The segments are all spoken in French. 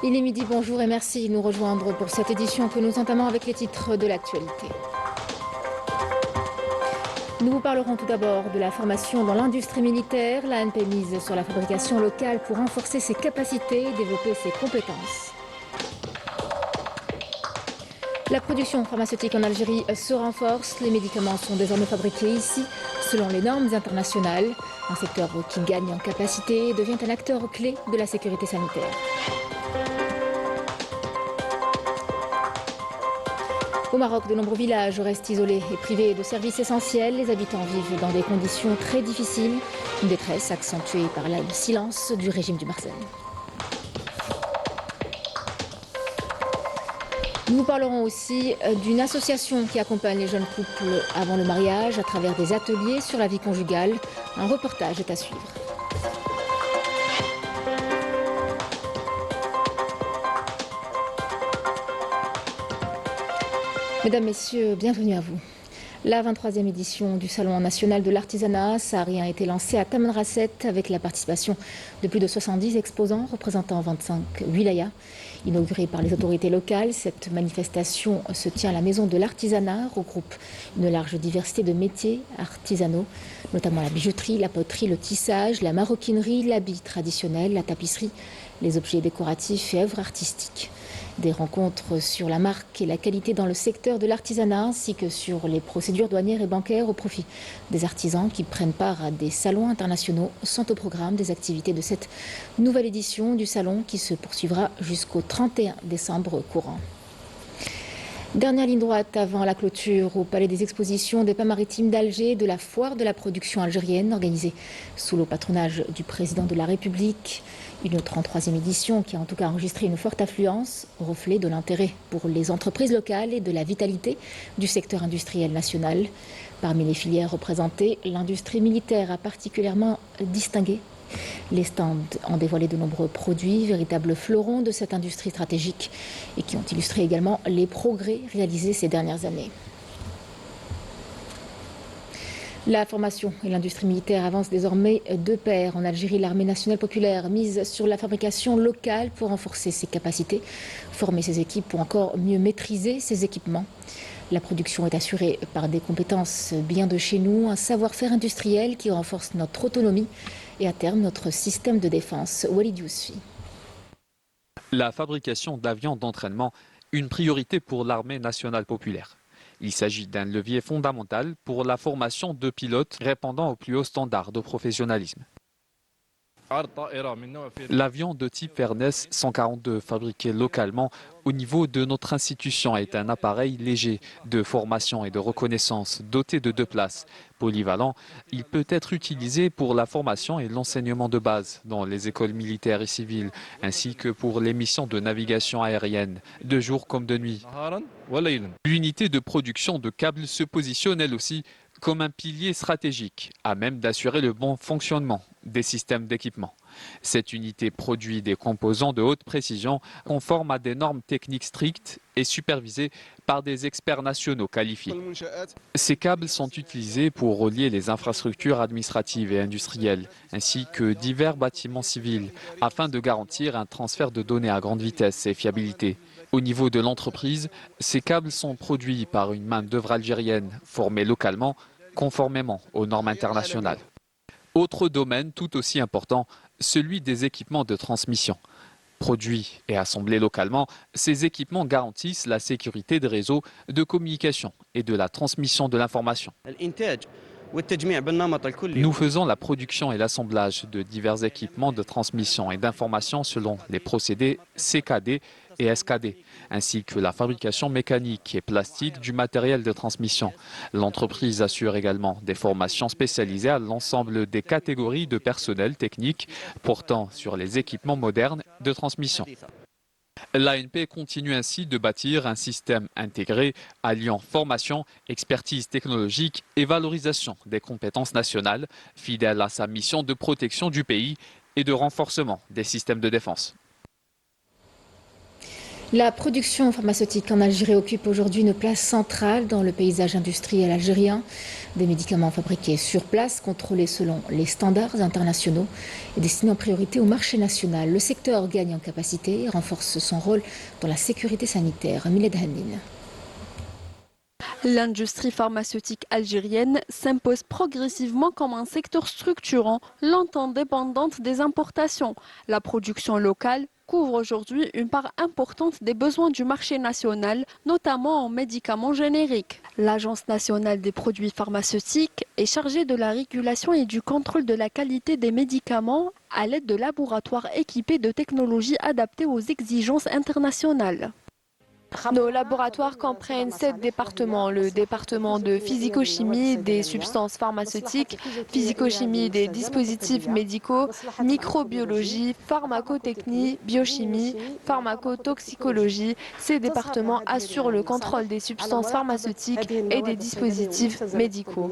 Il est midi, bonjour et merci de nous rejoindre pour cette édition que nous entamons avec les titres de l'actualité. Nous vous parlerons tout d'abord de la formation dans l'industrie militaire. La ANP mise sur la fabrication locale pour renforcer ses capacités et développer ses compétences. La production pharmaceutique en Algérie se renforce. Les médicaments sont désormais fabriqués ici selon les normes internationales. Un secteur qui gagne en capacité et devient un acteur clé de la sécurité sanitaire. Au Maroc, de nombreux villages restent isolés et privés de services essentiels. Les habitants vivent dans des conditions très difficiles. Une détresse accentuée par le silence du régime du Barzen. Nous parlerons aussi d'une association qui accompagne les jeunes couples avant le mariage à travers des ateliers sur la vie conjugale. Un reportage est à suivre. Mesdames, Messieurs, bienvenue à vous. La 23e édition du Salon national de l'artisanat Sahari a été lancée à Tamanrasset avec la participation de plus de 70 exposants représentant 25 wilayas. Inaugurée par les autorités locales, cette manifestation se tient à la Maison de l'Artisanat, regroupe une large diversité de métiers artisanaux, notamment la bijouterie, la poterie, le tissage, la maroquinerie, l'habit traditionnel, la tapisserie, les objets décoratifs et œuvres artistiques. Des rencontres sur la marque et la qualité dans le secteur de l'artisanat ainsi que sur les procédures douanières et bancaires au profit des artisans qui prennent part à des salons internationaux sont au programme des activités de cette nouvelle édition du salon qui se poursuivra jusqu'au 31 décembre courant. Dernière ligne droite avant la clôture au Palais des Expositions des Pas Maritimes d'Alger de la foire de la production algérienne organisée sous le patronage du président de la République. Une 33e édition qui a en tout cas enregistré une forte affluence, reflet de l'intérêt pour les entreprises locales et de la vitalité du secteur industriel national. Parmi les filières représentées, l'industrie militaire a particulièrement distingué. Les stands ont dévoilé de nombreux produits, véritables fleurons de cette industrie stratégique et qui ont illustré également les progrès réalisés ces dernières années. La formation et l'industrie militaire avancent désormais de pair. En Algérie, l'armée nationale populaire mise sur la fabrication locale pour renforcer ses capacités, former ses équipes ou encore mieux maîtriser ses équipements. La production est assurée par des compétences bien de chez nous, un savoir-faire industriel qui renforce notre autonomie et à terme notre système de défense. Walid Yousfi. La fabrication d'avions d'entraînement, une priorité pour l'armée nationale populaire. Il s'agit d'un levier fondamental pour la formation de pilotes répondant aux plus hauts standards de professionnalisme. L'avion de type Ernest 142 fabriqué localement au niveau de notre institution est un appareil léger de formation et de reconnaissance doté de 2 places. Polyvalent, il peut être utilisé pour la formation et l'enseignement de base dans les écoles militaires et civiles, ainsi que pour les missions de navigation aérienne, de jour comme de nuit. L'unité de production de câbles se positionne elle aussi comme un pilier stratégique, à même d'assurer le bon fonctionnement des systèmes d'équipement. Cette unité produit des composants de haute précision conformes à des normes techniques strictes et supervisées par des experts nationaux qualifiés. Ces câbles sont utilisés pour relier les infrastructures administratives et industrielles, ainsi que divers bâtiments civils, afin de garantir un transfert de données à grande vitesse et fiabilité. Au niveau de l'entreprise, ces câbles sont produits par une main-d'œuvre algérienne formée localement, conformément aux normes internationales. Autre domaine tout aussi important, celui des équipements de transmission. Produits et assemblés localement, ces équipements garantissent la sécurité des réseaux de communication et de la transmission de l'information. Nous faisons la production et l'assemblage de divers équipements de transmission et d'information selon les procédés CKD et SKD, ainsi que la fabrication mécanique et plastique du matériel de transmission. L'entreprise assure également des formations spécialisées à l'ensemble des catégories de personnel technique portant sur les équipements modernes de transmission. L'ANP continue ainsi de bâtir un système intégré alliant formation, expertise technologique et valorisation des compétences nationales, fidèle à sa mission de protection du pays et de renforcement des systèmes de défense. La production pharmaceutique en Algérie occupe aujourd'hui une place centrale dans le paysage industriel algérien. Des médicaments fabriqués sur place, contrôlés selon les standards internationaux et destinés en priorité au marché national. Le secteur gagne en capacité et renforce son rôle dans la sécurité sanitaire. Miled Hanin. L'industrie pharmaceutique algérienne s'impose progressivement comme un secteur structurant, longtemps dépendante des importations. La production locale couvre aujourd'hui une part importante des besoins du marché national, notamment en médicaments génériques. L'Agence nationale des produits pharmaceutiques est chargée de la régulation et du contrôle de la qualité des médicaments à l'aide de laboratoires équipés de technologies adaptées aux exigences internationales. Nos laboratoires comprennent 7 départements. Le département de physico-chimie des substances pharmaceutiques, physico-chimie des dispositifs médicaux, microbiologie, pharmacotechnie, biochimie, pharmacotoxicologie. Ces départements assurent le contrôle des substances pharmaceutiques et des dispositifs médicaux.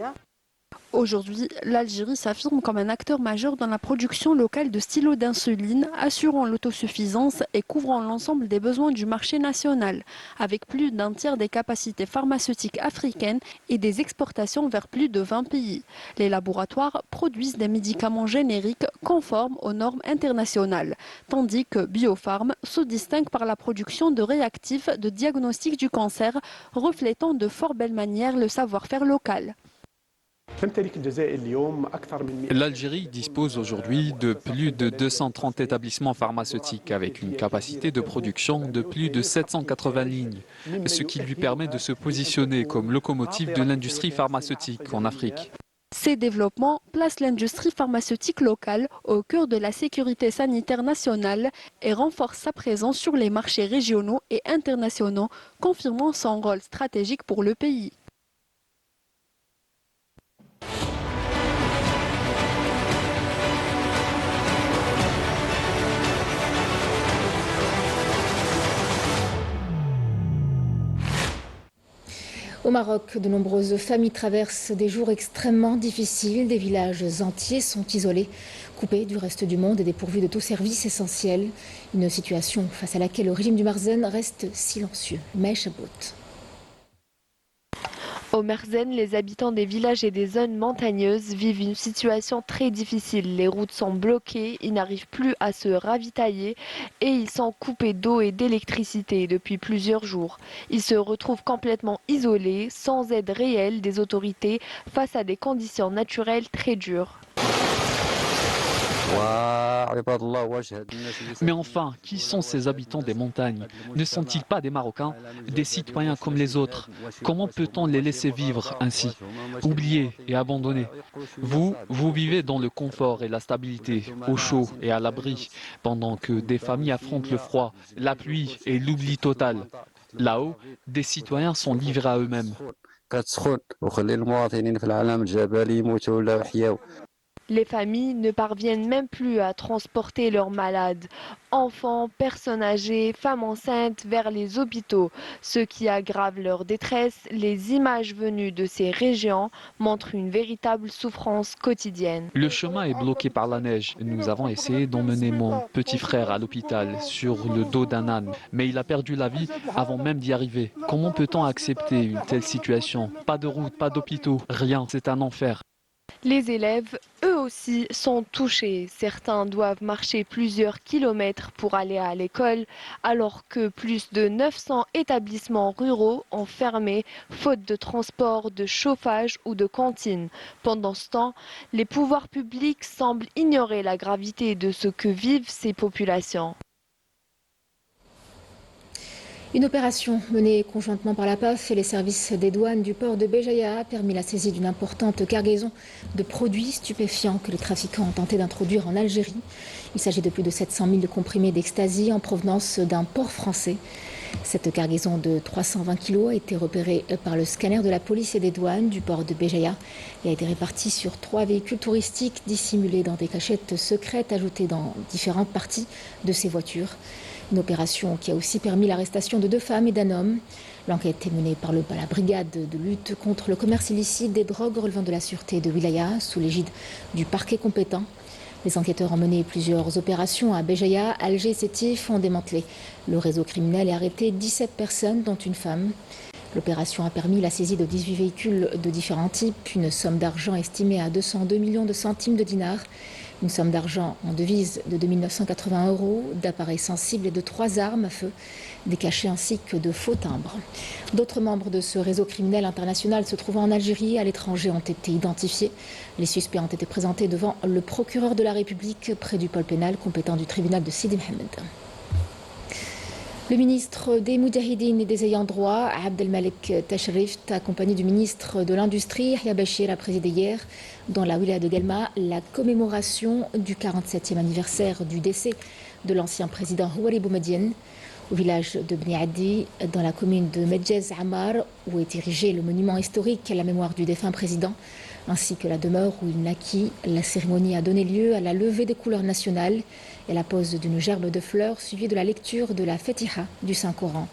Aujourd'hui, l'Algérie s'affirme comme un acteur majeur dans la production locale de stylos d'insuline, assurant l'autosuffisance et couvrant l'ensemble des besoins du marché national, avec plus d'un tiers des capacités pharmaceutiques africaines et des exportations vers plus de 20 pays. Les laboratoires produisent des médicaments génériques conformes aux normes internationales, tandis que Biopharm se distingue par la production de réactifs de diagnostic du cancer, reflétant de fort belle manière le savoir-faire local. L'Algérie dispose aujourd'hui de plus de 230 établissements pharmaceutiques avec une capacité de production de plus de 780 lignes, ce qui lui permet de se positionner comme locomotive de l'industrie pharmaceutique en Afrique. Ces développements placent l'industrie pharmaceutique locale au cœur de la sécurité sanitaire nationale et renforcent sa présence sur les marchés régionaux et internationaux, confirmant son rôle stratégique pour le pays. Au Maroc, de nombreuses familles traversent des jours extrêmement difficiles. Des villages entiers sont isolés, coupés du reste du monde et dépourvus de tout service essentiel. Une situation face à laquelle le régime du Marzen reste silencieux. Maïcha Bout. Au Merzen, les habitants des villages et des zones montagneuses vivent une situation très difficile. Les routes sont bloquées, ils n'arrivent plus à se ravitailler et ils sont coupés d'eau et d'électricité depuis plusieurs jours. Ils se retrouvent complètement isolés, sans aide réelle des autorités, face à des conditions naturelles très dures. Mais enfin, qui sont ces habitants des montagnes? Ne sont-ils pas des Marocains, des citoyens comme les autres? Comment peut-on les laisser vivre ainsi, oubliés et abandonnés? Vous vivez dans le confort et la stabilité, au chaud et à l'abri, pendant que des familles affrontent le froid, la pluie et l'oubli total. Là-haut, des citoyens sont livrés à eux-mêmes. Les familles ne parviennent même plus à transporter leurs malades, enfants, personnes âgées, femmes enceintes vers les hôpitaux, ce qui aggrave leur détresse. Les images venues de ces régions montrent une véritable souffrance quotidienne. Le chemin est bloqué par la neige. Nous avons essayé d'emmener mon petit frère à l'hôpital sur le dos d'un âne, mais il a perdu la vie avant même d'y arriver. Comment peut-on accepter une telle situation? Pas de route, pas d'hôpitaux, rien, c'est un enfer. Les élèves, eux aussi, sont touchés. Certains doivent marcher plusieurs kilomètres pour aller à l'école, alors que plus de 900 établissements ruraux ont fermé, faute de transport, de chauffage ou de cantine. Pendant ce temps, les pouvoirs publics semblent ignorer la gravité de ce que vivent ces populations. Une opération menée conjointement par la PAF et les services des douanes du port de Béjaïa a permis la saisie d'une importante cargaison de produits stupéfiants que les trafiquants ont tenté d'introduire en Algérie. Il s'agit de plus de 700 000 comprimés d'ecstasy en provenance d'un port français. Cette cargaison de 320 kg a été repérée par le scanner de la police et des douanes du port de Béjaïa et a été répartie sur 3 véhicules touristiques dissimulés dans des cachettes secrètes ajoutées dans différentes parties de ces voitures. Une opération qui a aussi permis l'arrestation de 2 femmes et d'un homme. L'enquête est menée par la brigade de lutte contre le commerce illicite des drogues relevant de la sûreté de Wilaya, sous l'égide du parquet compétent. Les enquêteurs ont mené plusieurs opérations à Béjaïa, Alger et Sétif, ont démantelé le réseau criminel et arrêté 17 personnes, dont une femme. L'opération a permis la saisie de 18 véhicules de différents types, une somme d'argent estimée à 202 millions de centimes de dinars, une somme d'argent en devise de 2 980 €, d'appareils sensibles et de 3 armes à feu, des cachets ainsi que de faux timbres. D'autres membres de ce réseau criminel international se trouvant en Algérie et à l'étranger ont été identifiés. Les suspects ont été présentés devant le procureur de la République près du pôle pénal compétent du tribunal de Sidi Mohamed. Le ministre des Moudjahidines et des ayants droit, Abdelmalek Tashrif, accompagné du ministre de l'Industrie, Yahya Bachir, a présidé hier, dans la wilaya de Guelma, la commémoration du 47e anniversaire du décès de l'ancien président Houari Boumediene. Au village de Bni Addi, dans la commune de Medjez Amar, où est érigé le monument historique à la mémoire du défunt président, ainsi que la demeure où il naquit. La cérémonie a donné lieu à la levée des couleurs nationales et la pose d'une gerbe de fleurs suivie de la lecture de la Fatiha du Saint-Coran.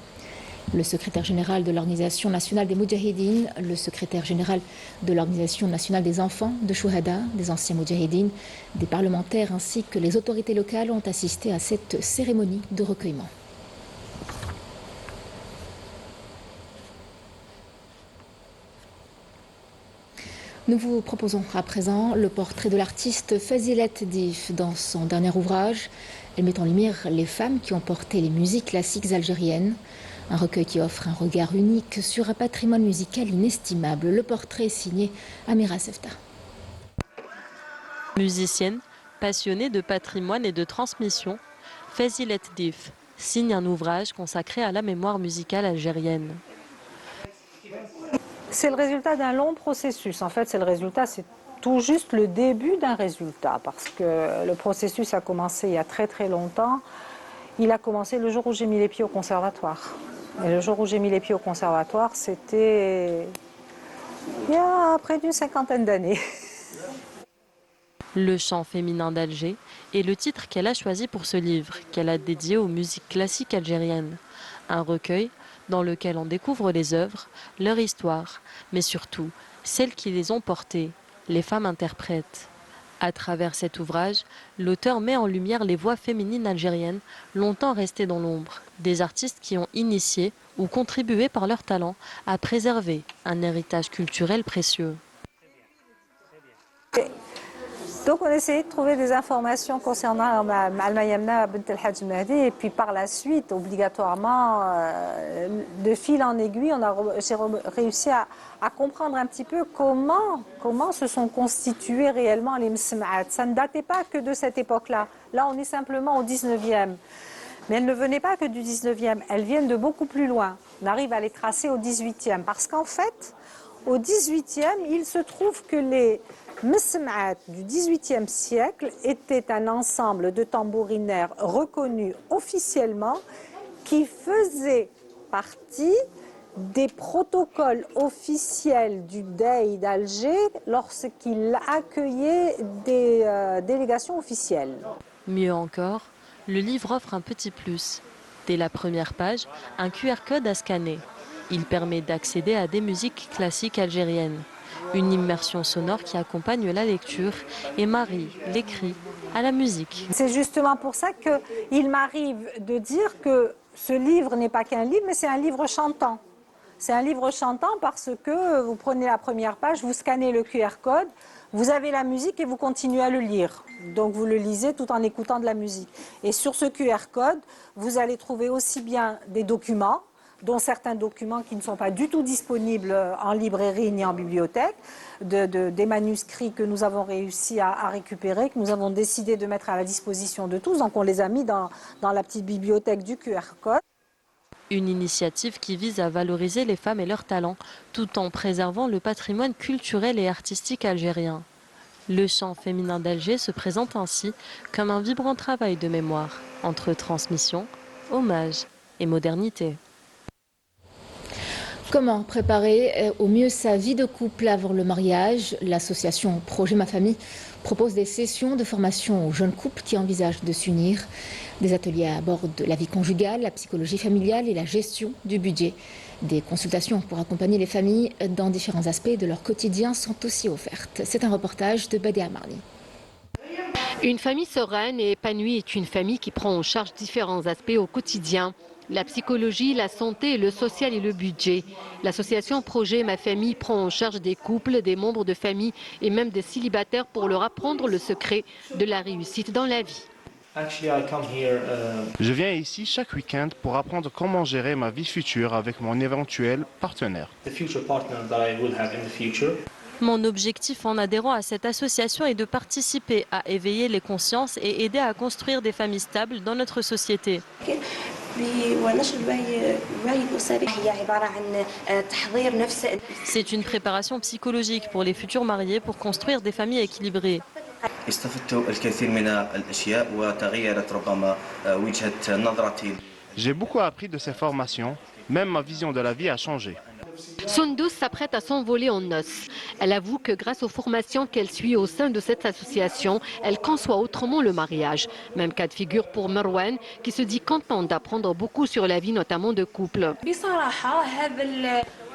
Le secrétaire général de l'Organisation nationale des Moudjahidines, le secrétaire général de l'Organisation nationale des enfants de Chouhada, des anciens Moudjahidines, des parlementaires ainsi que les autorités locales ont assisté à cette cérémonie de recueillement. Nous vous proposons à présent le portrait de l'artiste Fazilet Dif dans son dernier ouvrage. Elle met en lumière les femmes qui ont porté les musiques classiques algériennes. Un recueil qui offre un regard unique sur un patrimoine musical inestimable. Le portrait est signé Amira Sefta. Musicienne, passionnée de patrimoine et de transmission, Fazilet Dif signe un ouvrage consacré à la mémoire musicale algérienne. C'est le résultat d'un long processus. En fait, c'est tout juste le début d'un résultat, parce que le processus a commencé il y a très très longtemps. Il a commencé le jour où j'ai mis les pieds au conservatoire. Et le jour où j'ai mis les pieds au conservatoire, c'était il y a près d'une 50aine d'années. Le chant féminin d'Alger est le titre qu'elle a choisi pour ce livre, qu'elle a dédié aux musiques classiques algériennes. Un recueil dans lequel on découvre les œuvres, leur histoire, mais surtout celles qui les ont portées, les femmes interprètes. À travers cet ouvrage, l'auteur met en lumière les voix féminines algériennes longtemps restées dans l'ombre, des artistes qui ont initié ou contribué par leur talent à préserver un héritage culturel précieux. Donc on essayait de trouver des informations concernant Alma Yamna Bint El Hadj Mahdi, et puis par la suite, obligatoirement, de fil en aiguille, j'ai réussi à comprendre un petit peu comment se sont constituées réellement les msma'at. Ça ne datait pas que de cette époque-là. Là, on est simplement au 19e. Mais elles ne venaient pas que du 19e, elles viennent de beaucoup plus loin. On arrive à les tracer au 18e, parce qu'en fait, au 18e, il se trouve que les Msma'at du XVIIIe siècle était un ensemble de tambourinaires reconnus officiellement qui faisaient partie des protocoles officiels du Dey d'Alger lorsqu'il accueillait des délégations officielles. Mieux encore, le livre offre un petit plus. Dès la première page, un QR code à scanner. Il permet d'accéder à des musiques classiques algériennes. Une immersion sonore qui accompagne la lecture et marie l'écrit à la musique. C'est justement pour ça qu'il m'arrive de dire que ce livre n'est pas qu'un livre, mais c'est un livre chantant. C'est un livre chantant parce que vous prenez la première page, vous scannez le QR code, vous avez la musique et vous continuez à le lire. Donc vous le lisez tout en écoutant de la musique. Et sur ce QR code, vous allez trouver aussi bien des documents, dont certains documents qui ne sont pas du tout disponibles en librairie ni en bibliothèque, des manuscrits que nous avons réussi à récupérer, que nous avons décidé de mettre à la disposition de tous. Donc on les a mis dans la petite bibliothèque du QR code. Une initiative qui vise à valoriser les femmes et leurs talents, tout en préservant le patrimoine culturel et artistique algérien. Le chant féminin d'Alger se présente ainsi comme un vibrant travail de mémoire, entre transmission, hommage et modernité. Comment préparer au mieux sa vie de couple avant le mariage? L'association Projet Ma Famille propose des sessions de formation aux jeunes couples qui envisagent de s'unir. Des ateliers abordent la vie conjugale, la psychologie familiale et la gestion du budget. Des consultations pour accompagner les familles dans différents aspects de leur quotidien sont aussi offertes. C'est un reportage de Badia Marni. Une famille sereine et épanouie est une famille qui prend en charge différents aspects au quotidien. La psychologie, la santé, le social et le budget. L'association Projet Ma Famille prend en charge des couples, des membres de famille et même des célibataires pour leur apprendre le secret de la réussite dans la vie. Je viens ici chaque week-end pour apprendre comment gérer ma vie future avec mon éventuel partenaire. Mon objectif en adhérant à cette association est de participer à éveiller les consciences et aider à construire des familles stables dans notre société. C'est une préparation psychologique pour les futurs mariés pour construire des familles équilibrées. J'ai beaucoup appris de ces formations, même ma vision de la vie a changé. Sundus s'apprête à s'envoler en noces. Elle avoue que grâce aux formations qu'elle suit au sein de cette association, elle conçoit autrement le mariage. Même cas de figure pour Marwan, qui se dit contente d'apprendre beaucoup sur la vie, notamment de couple.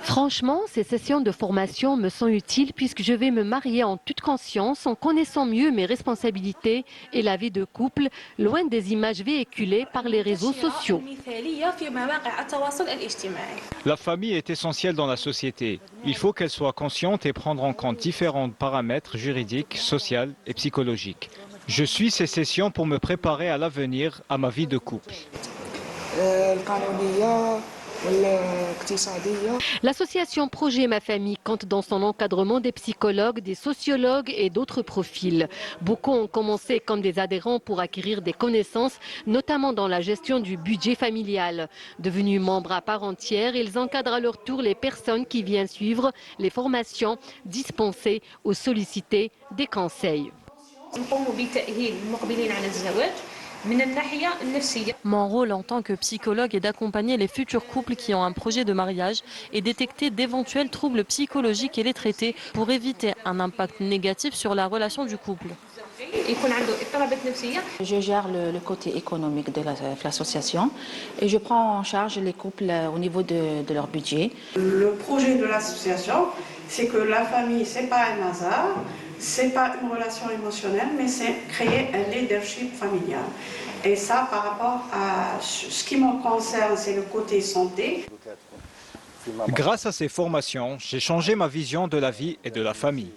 Franchement, ces sessions de formation me sont utiles puisque je vais me marier en toute conscience, en connaissant mieux mes responsabilités et la vie de couple, loin des images véhiculées par les réseaux sociaux. La famille est essentielle dans la société. Il faut qu'elle soit consciente et prendre en compte différents paramètres juridiques, sociaux et psychologiques. Je suis ces sessions pour me préparer à l'avenir, à ma vie de couple. L'association Projet Ma Famille compte dans son encadrement des psychologues, des sociologues et d'autres profils. Beaucoup ont commencé comme des adhérents pour acquérir des connaissances, notamment dans la gestion du budget familial. Devenus membres à part entière, ils encadrent à leur tour les personnes qui viennent suivre les formations, dispenser ou solliciter des conseils. Mon rôle en tant que psychologue est d'accompagner les futurs couples qui ont un projet de mariage et détecter d'éventuels troubles psychologiques et les traiter pour éviter un impact négatif sur la relation du couple. Je gère le côté économique de l'association et je prends en charge les couples au niveau de leur budget. Le projet de l'association, c'est que la famille, ce n'est pas un hasard, ce n'est pas une relation émotionnelle, mais c'est créer un leadership familial. Et ça, par rapport à ce qui me concerne, c'est le côté santé. Grâce à ces formations, j'ai changé ma vision de la vie et de la famille.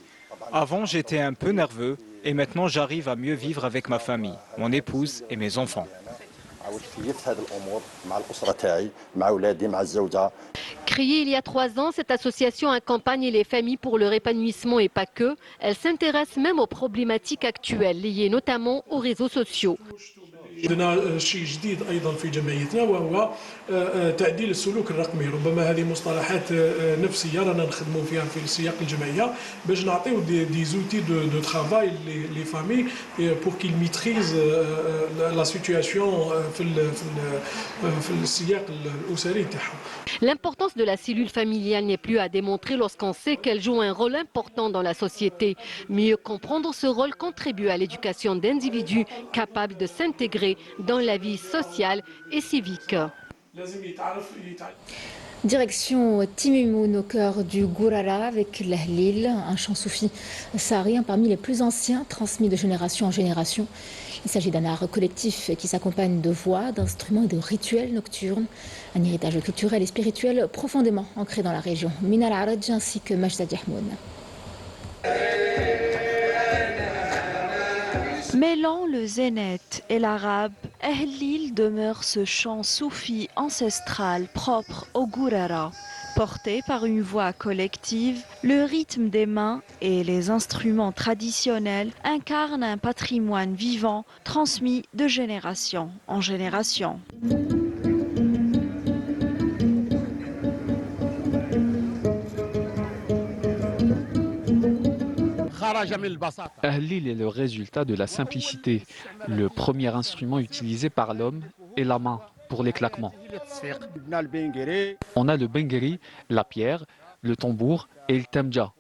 Avant, j'étais un peu nerveux et maintenant j'arrive à mieux vivre avec ma famille, mon épouse et mes enfants. Créée il y a 3 ans, cette association accompagne les familles pour leur épanouissement et pas que. Elle s'intéresse même aux problématiques actuelles liées notamment aux réseaux sociaux. عندنا شيء جديد ايضا في جمعيتنا وهو تعديل السلوك الرقمي. ربما هذه مصطلحات نفسيه رانا نخدموا فيها في سياق الجمعيه باش نعطيو دي زوتي دو ترافاي لي فامي pour qu'ils maîtrisent la situation في السياق الاسري تاعهم. L'importance de la cellule familiale n'est plus à démontrer lorsqu'on sait qu'elle joue un rôle important dans la société. Mieux comprendre ce rôle contribue à l'éducation d'individus capables de s'intégrer dans la vie sociale et civique. Direction Timimoun au cœur du Gourara avec l'Ahlil, un chant soufi saharien parmi les plus anciens transmis de génération en génération. Il s'agit d'un art collectif qui s'accompagne de voix, d'instruments et de rituels nocturnes. Un héritage culturel et spirituel profondément ancré dans la région. Mina Al-Araj ainsi que Majda Diahmoun. Mêlant le zénith et l'arabe, Ahlil demeure ce chant soufi ancestral propre au Gourara. Porté par une voix collective, le rythme des mains et les instruments traditionnels incarnent un patrimoine vivant transmis de génération en génération. Ahlil est le résultat de la simplicité. Le premier instrument utilisé par l'homme est la main pour les claquements. On a le bengeri, la pierre, le tambour et le temja.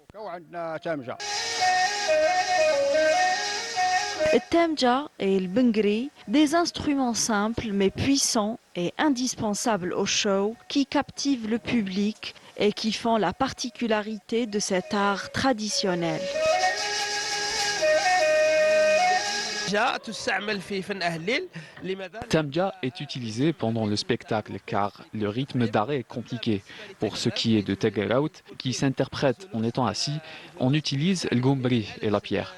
Le temja et le bengri, des instruments simples mais puissants et indispensables au show qui captivent le public et qui font la particularité de cet art traditionnel. Tamja est utilisé pendant le spectacle car le rythme d'arrêt est compliqué. Pour ce qui est de Tagaraout, qui s'interprète en étant assis, on utilise le gombri et la pierre.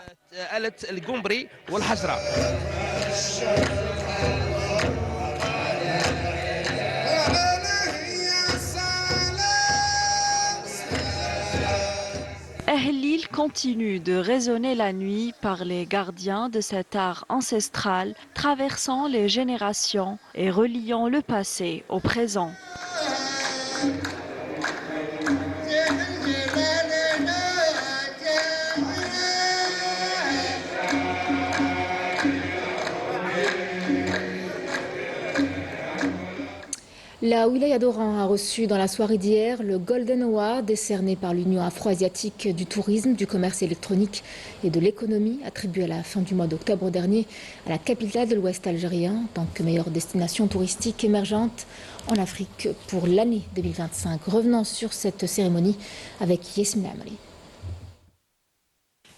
Ehlil continue de résonner la nuit par les gardiens de cet art ancestral, traversant les générations et reliant le passé au présent. La wilaya d'Oran a reçu dans la soirée d'hier le Golden Award décerné par l'Union afro-asiatique du tourisme, du commerce électronique et de l'économie, attribué à la fin du mois d'octobre dernier à la capitale de l'Ouest algérien en tant que meilleure destination touristique émergente en Afrique pour l'année 2025. Revenons sur cette cérémonie avec Yasmine Amri.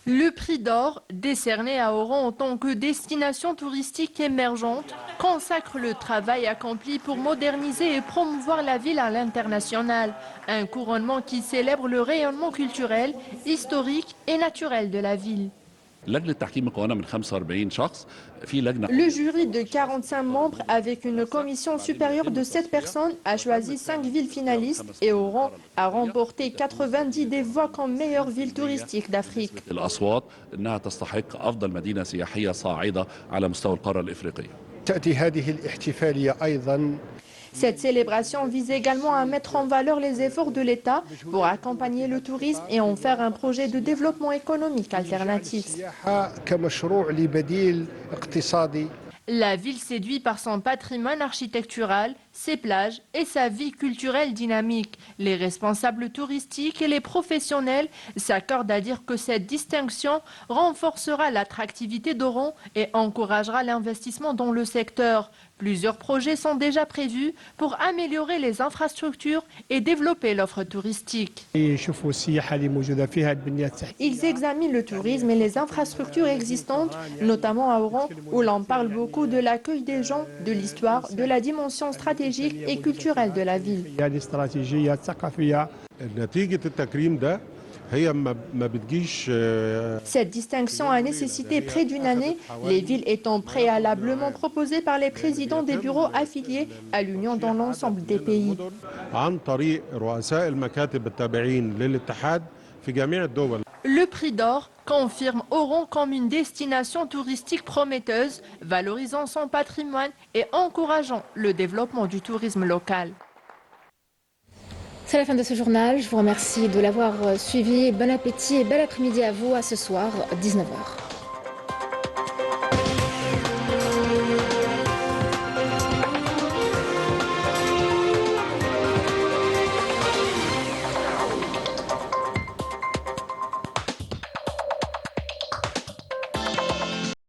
Le prix d'or, décerné à Oran en tant que destination touristique émergente, consacre le travail accompli pour moderniser et promouvoir la ville à l'international. Un couronnement qui célèbre le rayonnement culturel, historique et naturel de la ville. Le jury de 45 membres avec une commission supérieure de 7 personnes a choisi 5 villes finalistes et Oran a remporté 90 des voix comme meilleure ville touristique d'Afrique. Cette célébration vise également à mettre en valeur les efforts de l'État pour accompagner le tourisme et en faire un projet de développement économique alternatif. La ville séduit par son patrimoine architectural, ses plages et sa vie culturelle dynamique. Les responsables touristiques et les professionnels s'accordent à dire que cette distinction renforcera l'attractivité d'Oran et encouragera l'investissement dans le secteur. Plusieurs projets sont déjà prévus pour améliorer les infrastructures et développer l'offre touristique. Ils examinent le tourisme et les infrastructures existantes, notamment à Oran, où l'on parle beaucoup de l'accueil des gens, de l'histoire, de la dimension stratégique et culturelle de la ville. Cette distinction a nécessité près d'une année, les villes étant préalablement proposées par les présidents des bureaux affiliés à l'Union dans l'ensemble des pays. Le prix d'or confirme Oran comme une destination touristique prometteuse, valorisant son patrimoine et encourageant le développement du tourisme local. C'est la fin de ce journal. Je vous remercie de l'avoir suivi. Bon appétit et bel après-midi à vous. À ce soir, 19h.